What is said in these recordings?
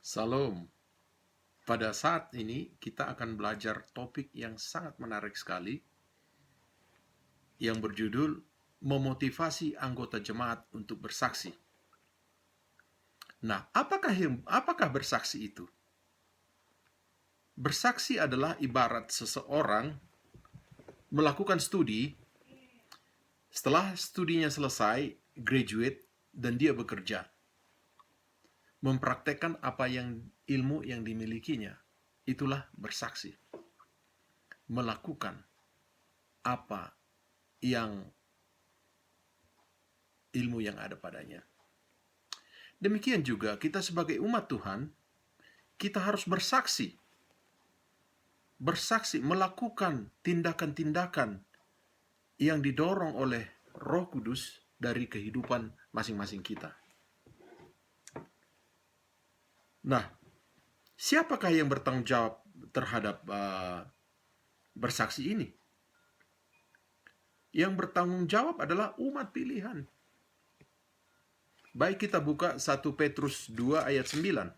Salam. Pada saat ini kita akan belajar topik yang sangat menarik sekali yang berjudul memotivasi anggota jemaat untuk bersaksi. Nah, apakah bersaksi itu? Bersaksi adalah ibarat seseorang melakukan studi, setelah studinya selesai, graduate, dan dia bekerja. Mempraktekkan ilmu yang dimilikinya. Itulah bersaksi. Melakukan apa yang ilmu yang ada padanya. Demikian juga kita sebagai umat Tuhan, kita harus bersaksi. Bersaksi, melakukan tindakan-tindakan yang didorong oleh Roh Kudus dari kehidupan masing-masing kita. Nah, siapakah yang bertanggung jawab terhadap bersaksi ini? Yang bertanggung jawab adalah umat pilihan. Baik, kita buka 1 Petrus 2 ayat 9.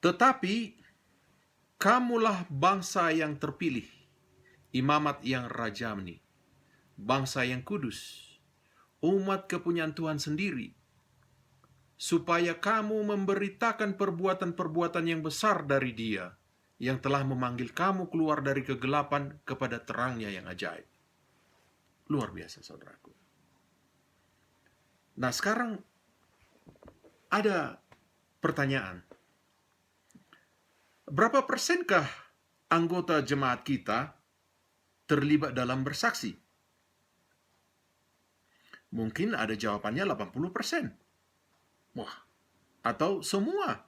Tetapi kamulah bangsa yang terpilih, imamat yang rajani, bangsa yang kudus, umat kepunyaan Tuhan sendiri, supaya kamu memberitakan perbuatan-perbuatan yang besar dari Dia, yang telah memanggil kamu keluar dari kegelapan kepada terangnya yang ajaib. Luar biasa, saudaraku. Nah, sekarang ada pertanyaan. Berapa persenkah anggota jemaat kita terlibat dalam bersaksi? Mungkin ada jawabannya 80%. Wah, atau semua.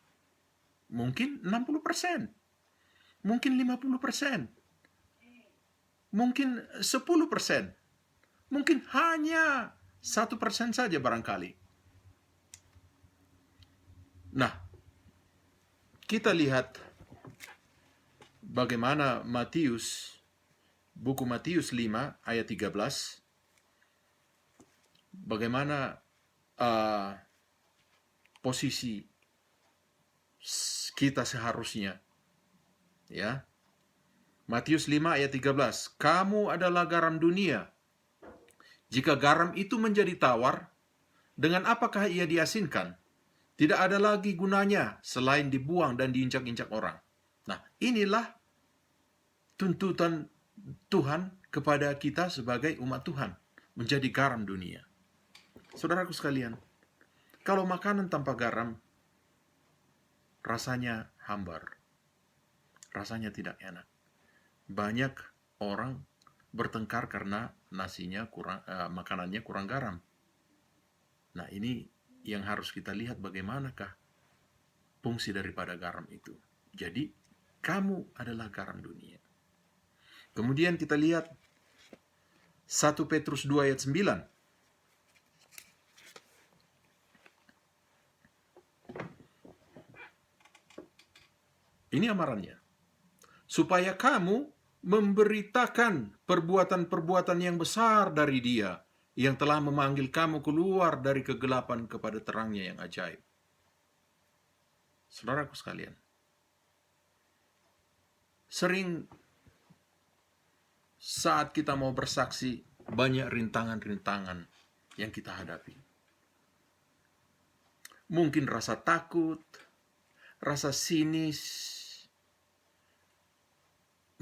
Mungkin 60%. Mungkin 50%. Mungkin 10%. Mungkin hanya 1% saja barangkali. Nah, kita lihat bagaimana buku Matius 5 ayat 13, bagaimana posisi kita seharusnya, ya. Matius 5 ayat 13, kamu adalah garam dunia. Jika garam itu menjadi tawar, dengan apakah ia diasinkan? Tidak ada lagi gunanya selain dibuang dan diinjak-injak orang. Nah, inilah tuntutan Tuhan kepada kita sebagai umat Tuhan, menjadi garam dunia. Saudaraku sekalian, kalau makanan tanpa garam, rasanya hambar, rasanya tidak enak. Banyak orang bertengkar karena makanannya kurang garam. Nah, ini yang harus kita lihat, bagaimanakah fungsi daripada garam itu. Jadi, kamu adalah garam dunia. Kemudian kita lihat 1 Petrus 2 ayat 9. Ini amarannya. Supaya kamu memberitakan perbuatan-perbuatan yang besar dari Dia, yang telah memanggil kamu keluar dari kegelapan kepada terangnya yang ajaib. Saudaraku sekalian, sering saat kita mau bersaksi, banyak rintangan-rintangan yang kita hadapi. Mungkin rasa takut, rasa sinis,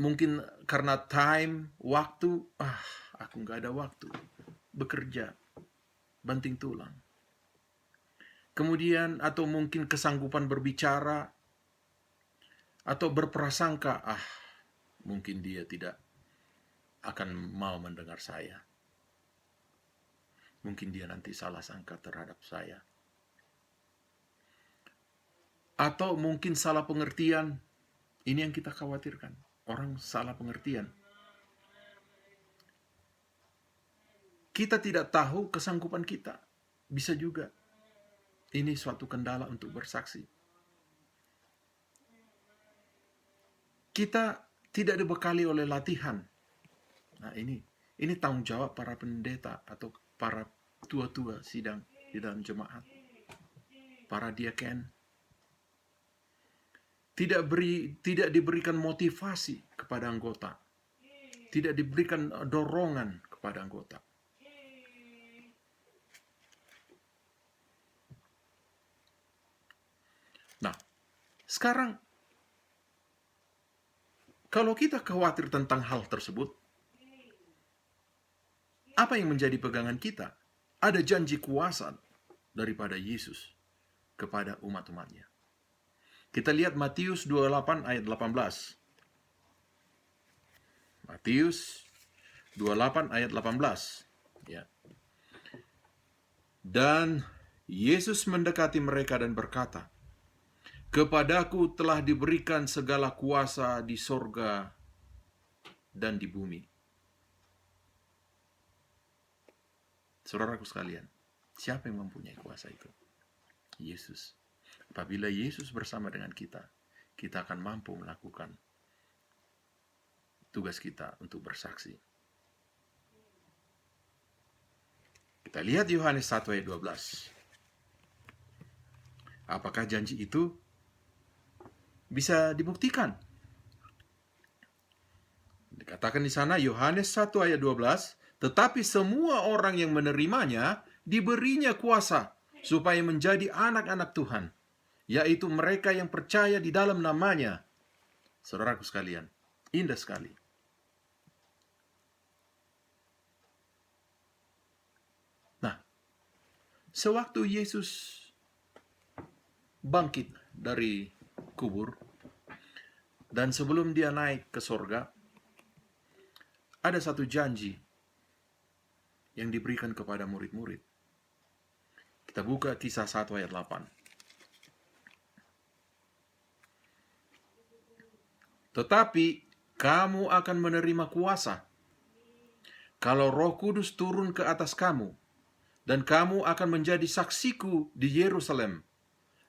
mungkin karena waktu, aku nggak ada waktu, bekerja, banting tulang. Kemudian, atau mungkin kesanggupan berbicara, atau berprasangka, mungkin dia tidak akan mau mendengar saya. Mungkin dia nanti salah sangka terhadap saya. Atau mungkin salah pengertian. Ini yang kita khawatirkan. Orang salah pengertian. Kita tidak tahu kesanggupan kita. Bisa juga. Ini suatu kendala untuk bersaksi. Kita tidak dibekali oleh latihan. Nah, ini tanggung jawab para pendeta atau para tua-tua sidang di dalam jemaat, para diaken, tidak diberikan motivasi kepada anggota, tidak diberikan dorongan kepada anggota. Nah, sekarang kalau kita khawatir tentang hal tersebut, apa yang menjadi pegangan kita? Ada janji kuasa daripada Yesus kepada umat-umatnya. Kita lihat Matius 28 ayat 18. Matius 28 ayat 18. Ya. Dan Yesus mendekati mereka dan berkata, "Kepadaku telah diberikan segala kuasa di sorga dan di bumi." Saudaraku sekalian, siapa yang mempunyai kuasa itu? Yesus. Apabila Yesus bersama dengan kita, kita akan mampu melakukan tugas kita untuk bersaksi. Kita lihat Yohanes 1 ayat 12. Apakah janji itu bisa dibuktikan? Dikatakan di sana Yohanes 1 ayat 12, tetapi semua orang yang menerimanya diberinya kuasa supaya menjadi anak-anak Tuhan, yaitu mereka yang percaya di dalam namanya. Saudaraku sekalian, indah sekali. Nah, sewaktu Yesus bangkit dari kubur dan sebelum dia naik ke sorga, ada satu janji yang diberikan kepada murid-murid. Kita buka Kisah 1 ayat 8. Tetapi kamu akan menerima kuasa kalau Roh Kudus turun ke atas kamu, dan kamu akan menjadi saksiku di Yerusalem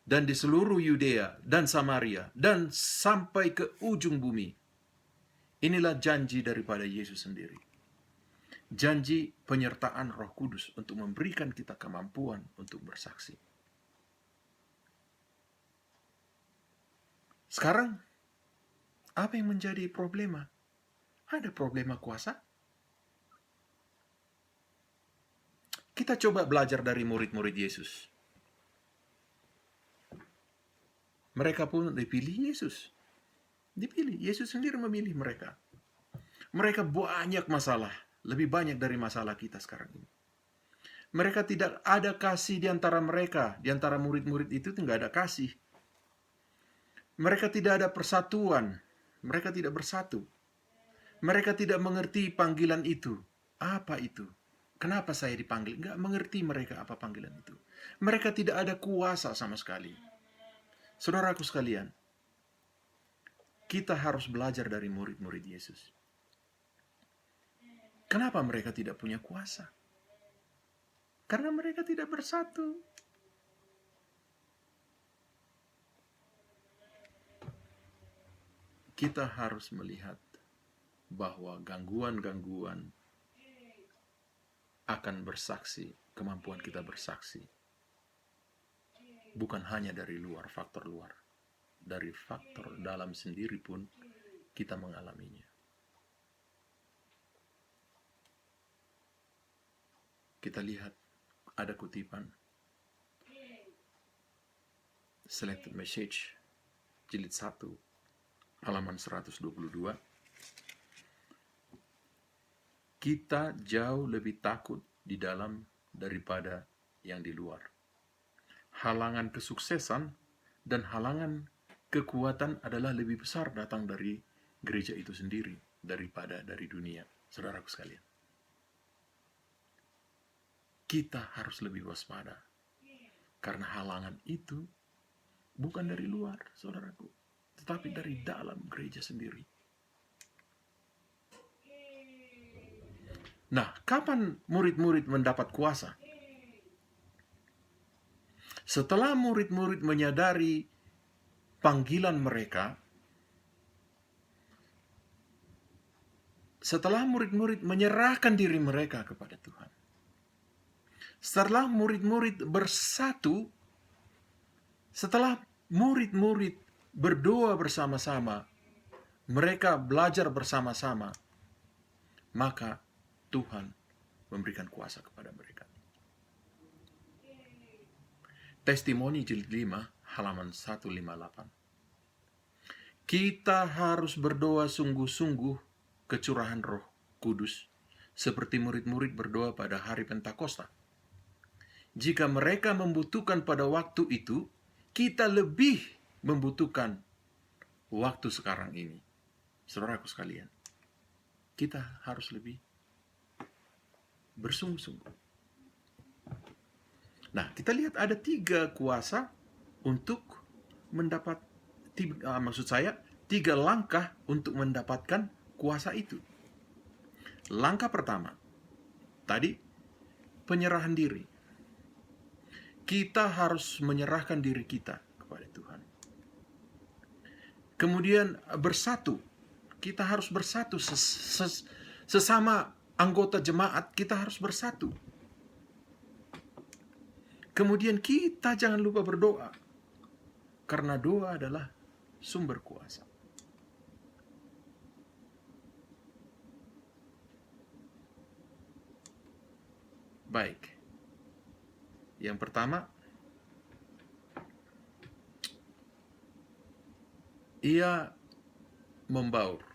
dan di seluruh Yudea dan Samaria dan sampai ke ujung bumi. Inilah janji daripada Yesus sendiri. Janji penyertaan Roh Kudus untuk memberikan kita kemampuan untuk bersaksi. Sekarang, apa yang menjadi problema? Ada problema kuasa? Kita coba belajar dari murid-murid Yesus. Mereka pun dipilih Yesus. Dipilih, Yesus sendiri memilih mereka. Mereka banyak masalah, lebih banyak dari masalah kita sekarang ini. Mereka tidak ada kasih di antara mereka, di antara murid-murid itu tidak ada kasih. Mereka tidak ada persatuan, mereka tidak bersatu. Mereka tidak mengerti panggilan itu. Apa itu? Kenapa saya dipanggil? Enggak mengerti mereka apa panggilan itu. Mereka tidak ada kuasa sama sekali. Saudaraku sekalian, kita harus belajar dari murid-murid Yesus. Kenapa mereka tidak punya kuasa? Karena mereka tidak bersatu. Kita harus melihat bahwa gangguan-gangguan akan bersaksi, kemampuan kita bersaksi, bukan hanya dari luar, faktor luar. Dari faktor dalam sendiri pun kita mengalaminya. Kita lihat ada kutipan Selected Message jilid 1 halaman 122. Kita jauh lebih takut di dalam daripada yang di luar. Halangan kesuksesan dan halangan kekuatan adalah lebih besar datang dari gereja itu sendiri daripada dari dunia. Saudaraku sekalian, kita harus lebih waspada, karena halangan itu bukan dari luar, saudaraku, tetapi dari dalam gereja sendiri. Nah, kapan murid-murid mendapat kuasa? Setelah murid-murid menyadari panggilan mereka, setelah murid-murid menyerahkan diri mereka kepada Tuhan, Setelah murid-murid bersatu, setelah murid-murid berdoa bersama-sama, mereka belajar bersama-sama, maka Tuhan memberikan kuasa kepada mereka. Testimoni jilid 5, halaman 158. Kita harus berdoa sungguh-sungguh kecurahan Roh Kudus, seperti murid-murid berdoa pada hari Pentakosta. Jika mereka membutuhkan pada waktu itu, kita lebih membutuhkan waktu sekarang ini. Saudaraku sekalian, kita harus lebih bersungguh-sungguh. Nah, kita lihat ada 3 kuasa untuk mendapat, maksud saya 3 langkah untuk mendapatkan kuasa itu. Langkah pertama, tadi penyerahan diri. Kita harus menyerahkan diri kita kepada Tuhan. Kemudian bersatu. Kita harus bersatu sesama anggota jemaat, kita harus bersatu. Kemudian kita jangan lupa berdoa, karena doa adalah sumber kuasa. Baik. Yang pertama, ia membaur.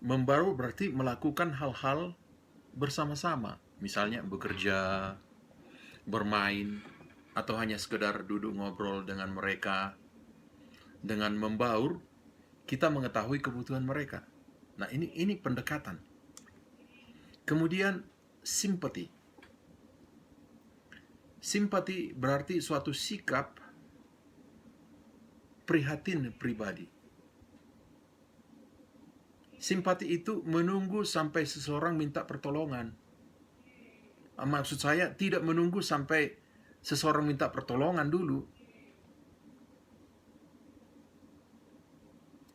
Membaur berarti melakukan hal-hal bersama-sama. Misalnya bekerja, bermain, atau hanya sekedar duduk ngobrol dengan mereka. Dengan membaur, kita mengetahui kebutuhan mereka. Nah, ini pendekatan. Kemudian simpati. Simpati berarti suatu sikap prihatin pribadi. Simpati itu menunggu sampai seseorang minta pertolongan. Maksud saya tidak menunggu sampai seseorang minta pertolongan dulu.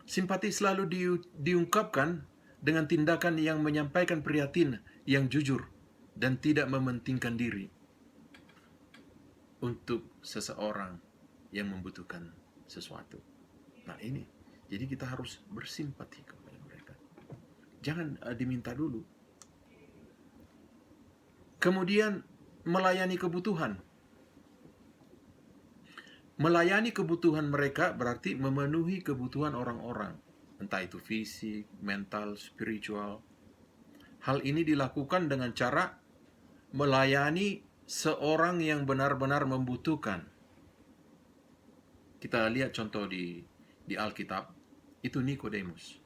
Simpati selalu diungkapkan dengan tindakan yang menyampaikan prihatin yang jujur dan tidak mementingkan diri untuk seseorang yang membutuhkan sesuatu. Nah, ini, jadi kita harus bersimpati kepada mereka. Jangan diminta dulu. Kemudian melayani kebutuhan. Melayani kebutuhan mereka berarti memenuhi kebutuhan orang-orang, entah itu fisik, mental, spiritual. Hal ini dilakukan dengan cara melayani seorang yang benar-benar membutuhkan. Kita lihat contoh di Alkitab, itu Nikodemus.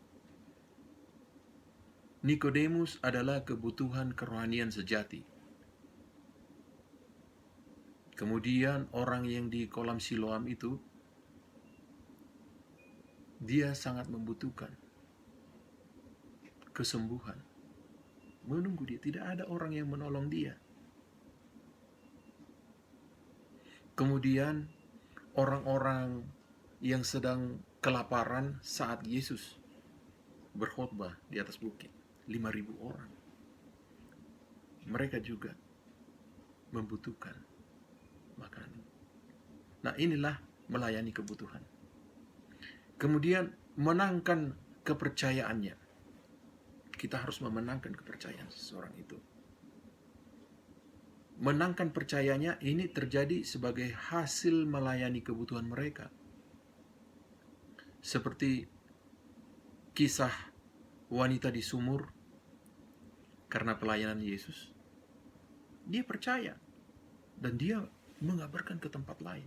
Nikodemus adalah kebutuhan kerohanian sejati. Kemudian orang yang di kolam Siloam itu, dia sangat membutuhkan kesembuhan. Menunggu dia, tidak ada orang yang menolong dia. Kemudian orang-orang yang sedang kelaparan saat Yesus berkhotbah di atas bukit, 5.000 orang. Mereka juga membutuhkan makanan. Nah, inilah melayani kebutuhan. Kemudian menangkan kepercayaannya. Kita harus memenangkan kepercayaan seseorang itu. Menangkan percayanya ini terjadi sebagai hasil melayani kebutuhan mereka. Seperti kisah wanita di sumur, karena pelayanan Yesus, dia percaya dan dia mengabarkan ke tempat lain.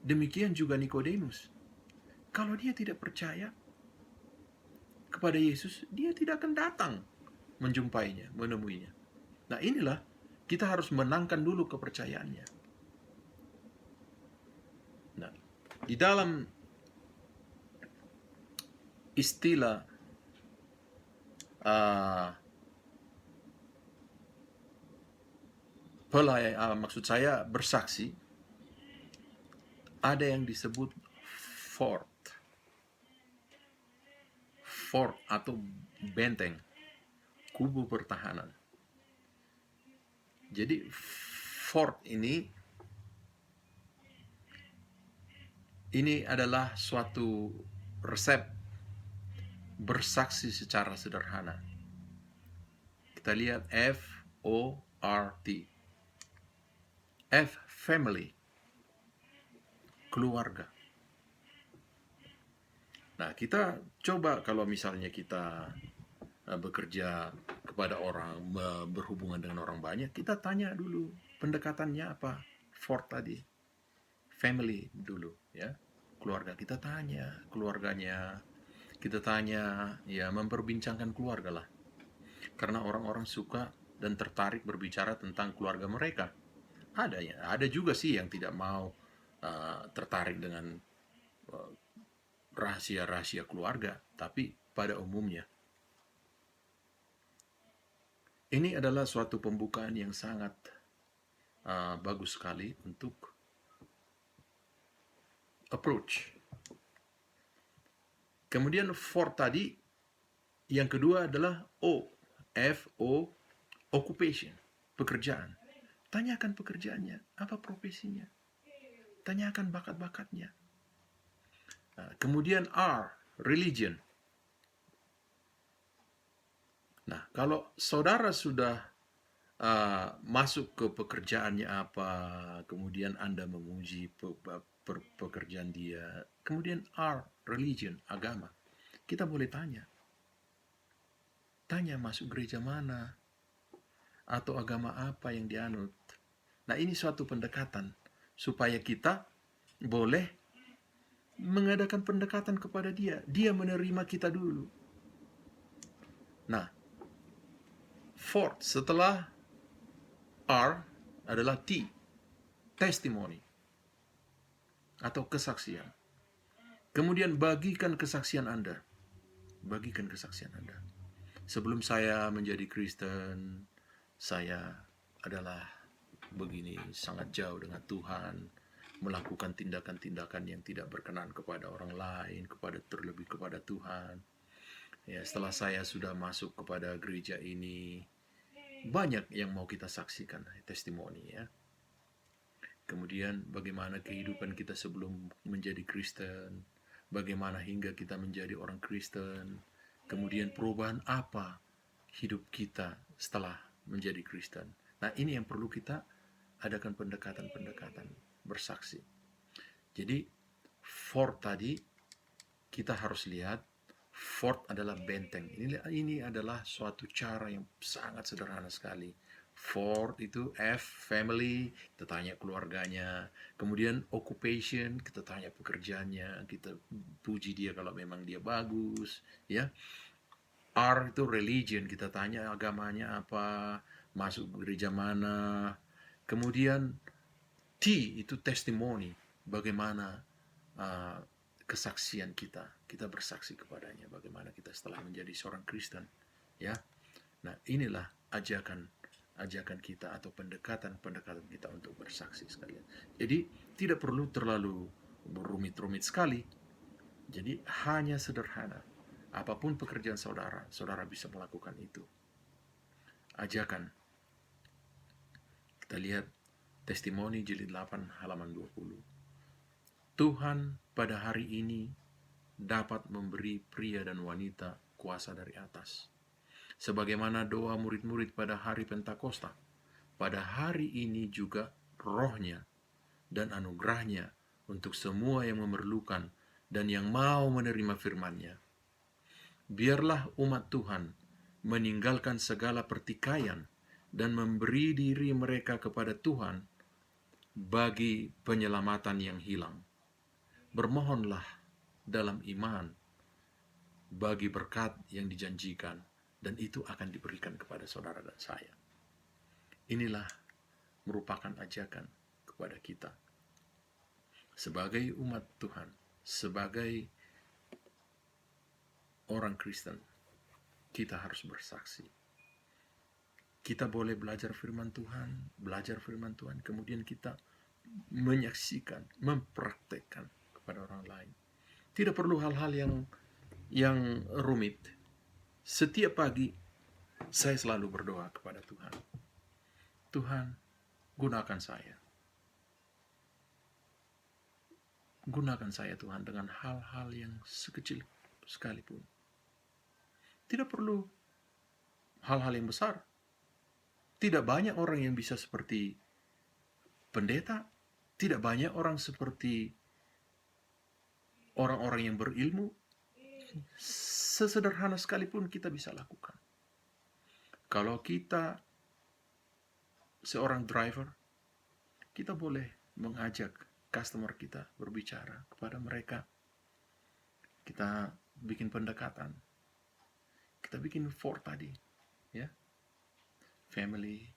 Demikian juga Nikodemus. Kalau dia tidak percaya kepada Yesus, dia tidak akan datang menjumpainya, menemuinya. Nah, inilah kita harus menangkan dulu kepercayaannya. Nah, di dalam istilah maksud saya bersaksi, ada yang disebut fort. Fort atau benteng, kubu pertahanan. Jadi fort ini adalah suatu resep bersaksi secara sederhana. Kita lihat FORT. F, family, keluarga. Nah, kita coba kalau misalnya kita bekerja kepada orang, berhubungan dengan orang banyak, kita tanya dulu pendekatannya apa. Fort tadi, family dulu ya. Keluarga kita tanya, keluarganya kita tanya, ya memperbincangkan keluarga lah. Karena orang-orang suka dan tertarik berbicara tentang keluarga mereka. Ada juga sih yang tidak mau tertarik dengan rahasia-rahasia keluarga, tapi pada umumnya ini adalah suatu pembukaan yang sangat bagus sekali untuk approach. Kemudian for tadi, yang kedua adalah O, F-O, occupation, pekerjaan. Tanyakan pekerjaannya, apa profesinya. Tanyakan bakat-bakatnya. Kemudian R, religion. Nah, kalau saudara sudah masuk ke pekerjaannya apa, kemudian Anda memuji pekerjaan dia, kemudian R, religion, agama. Kita boleh tanya masuk gereja mana, atau agama apa yang dianut. Nah, ini suatu pendekatan supaya kita boleh mengadakan pendekatan kepada dia. Dia menerima kita dulu. Nah, fourth setelah R adalah T, testimony atau kesaksian. Kemudian bagikan kesaksian Anda. Bagikan kesaksian Anda. Sebelum saya menjadi Kristen, saya adalah begini, sangat jauh dengan Tuhan, melakukan tindakan-tindakan yang tidak berkenan kepada orang lain, terlebih kepada Tuhan. Ya, setelah saya sudah masuk kepada gereja ini, banyak yang mau kita saksikan, testimoni ya. Kemudian bagaimana kehidupan kita sebelum menjadi Kristen, bagaimana hingga kita menjadi orang Kristen, kemudian perubahan apa hidup kita setelah menjadi Kristen. Nah, ini yang perlu kita adakan pendekatan-pendekatan bersaksi. Jadi, fort tadi kita harus lihat, fort adalah benteng. Ini adalah suatu cara yang sangat sederhana sekali. Fort itu F, family, kita tanya keluarganya. Kemudian occupation, kita tanya pekerjaannya, kita puji dia kalau memang dia bagus, ya. R itu religion, kita tanya agamanya apa, masuk gereja mana. Kemudian T itu testimoni, bagaimana kesaksian kita bersaksi kepadanya, bagaimana kita setelah menjadi seorang Kristen, ya. Nah, inilah ajakan kita atau pendekatan kita untuk bersaksi sekalian. Jadi tidak perlu terlalu rumit-rumit sekali. Jadi hanya sederhana. Apapun pekerjaan saudara bisa melakukan itu. Ajakan. Kita lihat testimoni jilid 8 halaman 20. Tuhan pada hari ini dapat memberi pria dan wanita kuasa dari atas. Sebagaimana doa murid-murid pada hari Pentakosta, pada hari ini juga rohnya dan anugerahnya untuk semua yang memerlukan dan yang mau menerima firman-Nya. Biarlah umat Tuhan meninggalkan segala pertikaian dan memberi diri mereka kepada Tuhan bagi penyelamatan yang hilang. Bermohonlah dalam iman bagi berkat yang dijanjikan, dan itu akan diberikan kepada saudara dan saya. Inilah merupakan ajakan kepada kita sebagai umat Tuhan, sebagai orang Kristen. Kita harus bersaksi. Kita boleh belajar firman Tuhan, kemudian kita menyaksikan, mempraktekkan kepada orang lain. Tidak perlu hal-hal yang rumit. Setiap pagi saya selalu berdoa kepada Tuhan. Tuhan, gunakan saya. Gunakan saya Tuhan dengan hal-hal yang sekecil sekalipun. Tidak perlu hal-hal yang besar. Tidak banyak orang yang bisa seperti pendeta. Tidak banyak orang seperti orang-orang yang berilmu. Sesederhana sekalipun kita bisa lakukan. Kalau kita seorang driver, kita boleh mengajak customer kita berbicara kepada mereka. Kita bikin pendekatan. Kita bikin 4 tadi, ya. Family,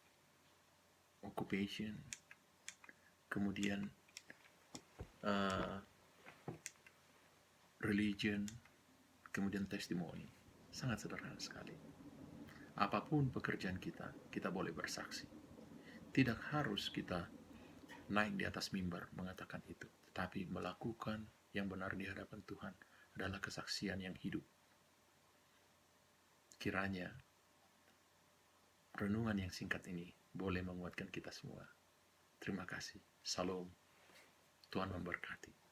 occupation, kemudian religion, kemudian testimoni. Sangat sederhana sekali. Apapun pekerjaan kita, kita boleh bersaksi. Tidak harus kita naik di atas mimbar mengatakan itu, tetapi melakukan yang benar di hadapan Tuhan adalah kesaksian yang hidup. Kiranya renungan yang singkat ini boleh menguatkan kita semua. Terima kasih. Salam. Tuhan memberkati.